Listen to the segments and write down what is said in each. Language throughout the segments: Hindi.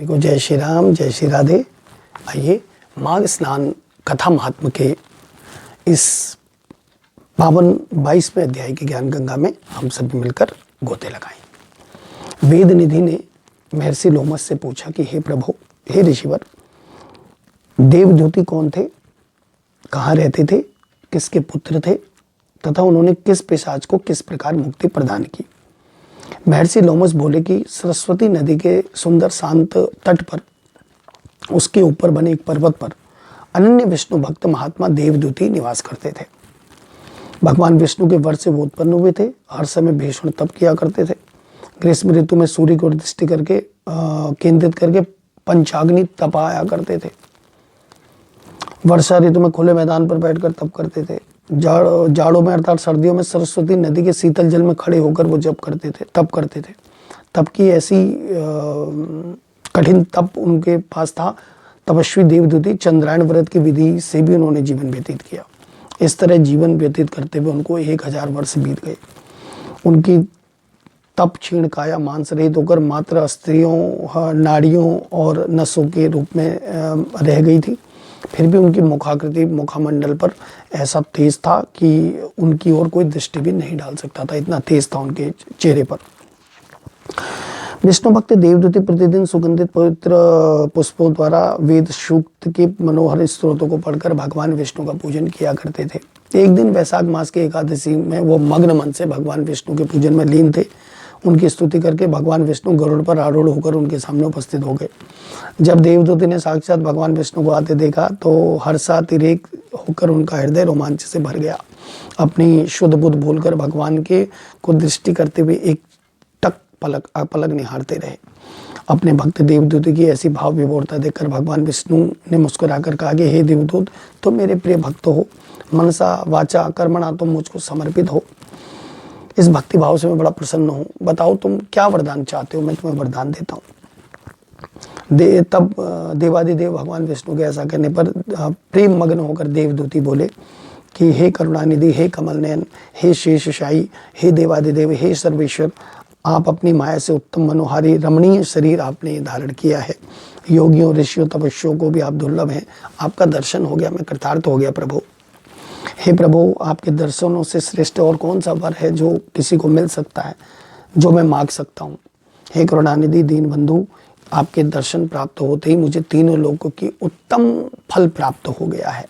देखो, जय श्री राम, जय श्री राधे। आइए माघ स्नान कथा महात्म के इस पावन 22वें अध्याय के ज्ञान गंगा में हम सभी मिलकर गोते लगाएं। वेद निधि ने महर्षि लोमस से पूछा कि हे प्रभु, हे ऋषिवर, देवदूती कौन थे, कहाँ रहते थे, किसके पुत्र थे तथा उन्होंने किस पिशाच को किस प्रकार मुक्ति प्रदान की। महर्षि लोमस बोले कि सरस्वती नदी के सुंदर शांत तट पर, उसके ऊपर बने एक पर्वत पर अनन्य विष्णु भक्त महात्मा देवदूती निवास करते थे। भगवान विष्णु के वर से वो उत्पन्न हुए थे। हर समय भीषण तप किया करते थे। ग्रीष्म ऋतु में सूर्य की ओर दृष्टि करके केंद्रित करके पंचाग्नि तपाया करते थे। वर्षा ऋतु में खुले मैदान पर बैठकर तप करते थे। जाड़ों में अर्थात सर्दियों में सरस्वती नदी के शीतल जल में खड़े होकर वो तप करते थे। तप की ऐसी कठिन तप उनके पास था। तपस्वी देवदूती चंद्रायण व्रत की विधि से भी उन्होंने जीवन व्यतीत किया। इस तरह जीवन व्यतीत करते हुए उनको 1000 वर्ष बीत गए। उनकी तप क्षीण काया मांस रहित होकर मात्र स्त्रियों, नाड़ियों और नसों के रूप में रह गई थी। फिर भी उनकी मुखाकृति, मुखमंडल पर ऐसा तेज था कि उनकी ओर कोई दृष्टि भी नहीं डाल सकता था, इतना तेज था उनके चेहरे पर। विष्णु भक्त देवदूती प्रतिदिन सुगंधित पवित्र पुष्पों द्वारा वेद सूक्त के मनोहर स्त्रोतों को पढ़कर भगवान विष्णु का पूजन किया करते थे। एक दिन वैशाख मास के एकादशी में वो मग्न मन से भगवान विष्णु के पूजन में लीन थे। उनकी स्तुति करके भगवान विष्णु गरुड़ पर आरूढ़ होकर उनके सामने उपस्थित हो गए। जब देवदूती ने साक्षात भगवान विष्णु को आते देखा तो हर्षातिरेक होकर उनका हृदय रोमांच से भर गया। अपनी शुद्ध बुद्ध बोलकर भगवान के को दृष्टि करते हुए एक टक पलक निहारते रहे। अपने भक्त देवदूत की ऐसी भाव विभोरता देखकर भगवान विष्णु ने मुस्कुराकर कहा कि हे देवदूत, तुम मेरे प्रिय भक्त हो। मनसा वाचा कर्मणा तुम मुझको समर्पित हो। इस भक्ति भाव से मैं बड़ा प्रसन्न हूँ। बताओ तुम क्या वरदान चाहते हो, मैं तुम्हें वरदान देता हूँ। तब देवादिदेव भगवान विष्णु के ऐसा कहने पर प्रेम मग्न होकर देवदूती बोले कि हे करुणानिधि, हे कमल नयन, हे शेषशायी, हे देवादिदेव, हे सर्वेश्वर, आप अपनी माया से उत्तम मनोहारी रमणीय शरीर आपने धारण किया है। योगियों, ऋषियों, तपस्वियों को भी आप दुर्लभ हैं। आपका दर्शन हो गया, मैं कृतार्थ हो गया प्रभु। हे प्रभु, आपके दर्शनों से श्रेष्ठ और कौन सा वर है जो किसी को मिल सकता है, जो मैं मांग सकता हूँ। हे करुणानिधि दीन बंधु, आपके दर्शन प्राप्त होते ही मुझे तीनों लोगों की उत्तम फल प्राप्त हो गया है।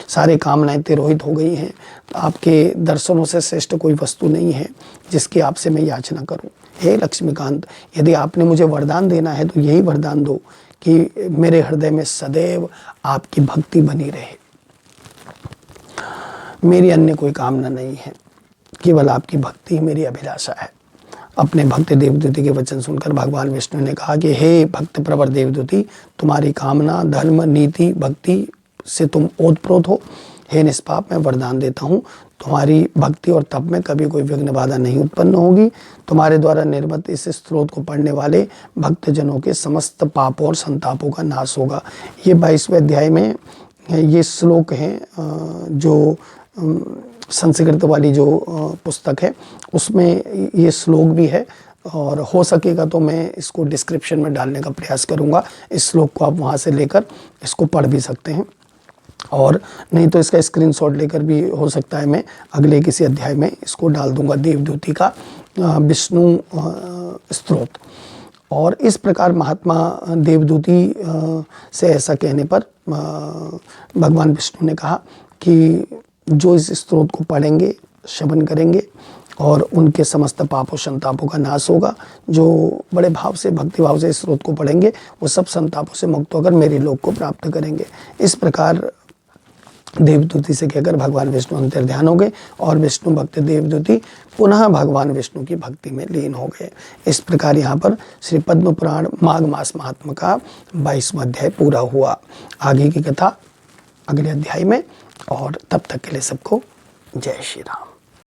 सारे कामनाएं तिरोहित हो गई हैं। आपके दर्शनों से श्रेष्ठ कोई वस्तु नहीं है जिसकी आपसे मैं याचना करूं। हे लक्ष्मीकांत, यदि आपने मुझे वरदान देना है तो यही वरदान दो कि मेरे हृदय में सदैव आपकी भक्ति बनी रहे। मेरी अन्य कोई कामना नहीं है, केवल आपकी भक्ति ही मेरी अभिलाषा है। अपने भक्त देवदूती के वचन सुनकर भगवान विष्णु ने कहा कि हे भक्त प्रवर देवदूती, तुम्हारी कामना, धर्म, नीति, भक्ति से तुम ओतप्रोत हो। हे निष्पाप, मैं वरदान देता हूँ, तुम्हारी भक्ति और तप में कभी कोई विघ्न बाधा नहीं उत्पन्न होगी। तुम्हारे द्वारा निर्मित इस स्त्रोत को पढ़ने वाले भक्तजनों के समस्त पापों और संतापों का नाश होगा। ये 22वें अध्याय में ये श्लोक हैं जो संस्कृत वाली जो पुस्तक है उसमें ये श्लोक भी है, और हो सकेगा तो मैं इसको डिस्क्रिप्शन में डालने का प्रयास करूंगा। इस श्लोक को आप वहां से लेकर इसको पढ़ भी सकते हैं, और नहीं तो इसका स्क्रीनशॉट लेकर भी हो सकता है मैं अगले किसी अध्याय में इसको डाल दूंगा, देवदूती का विष्णु स्तोत्र। और इस प्रकार महात्मा देवदूती से ऐसा कहने पर भगवान विष्णु ने कहा कि जो इस स्तोत्र को पढ़ेंगे, श्रवण करेंगे, और उनके समस्त पापों संतापों का नाश होगा। जो बड़े भाव से, भक्ति भाव से इस स्तोत्र को पढ़ेंगे वो सब संतापों से मुक्त होकर मेरे लोक को प्राप्त करेंगे। इस प्रकार देवदूती से कहकर भगवान विष्णु अंतर ध्यान हो गए, और विष्णु भक्त देवदूती पुनः भगवान विष्णु की भक्ति में लीन हो गए। इस प्रकार यहाँ पर श्री पद्म पुराण माघ मास महात्म का 22वां अध्याय पूरा हुआ। आगे की कथा अगले अध्याय में, और तब तक के लिए सबको जय श्री राम।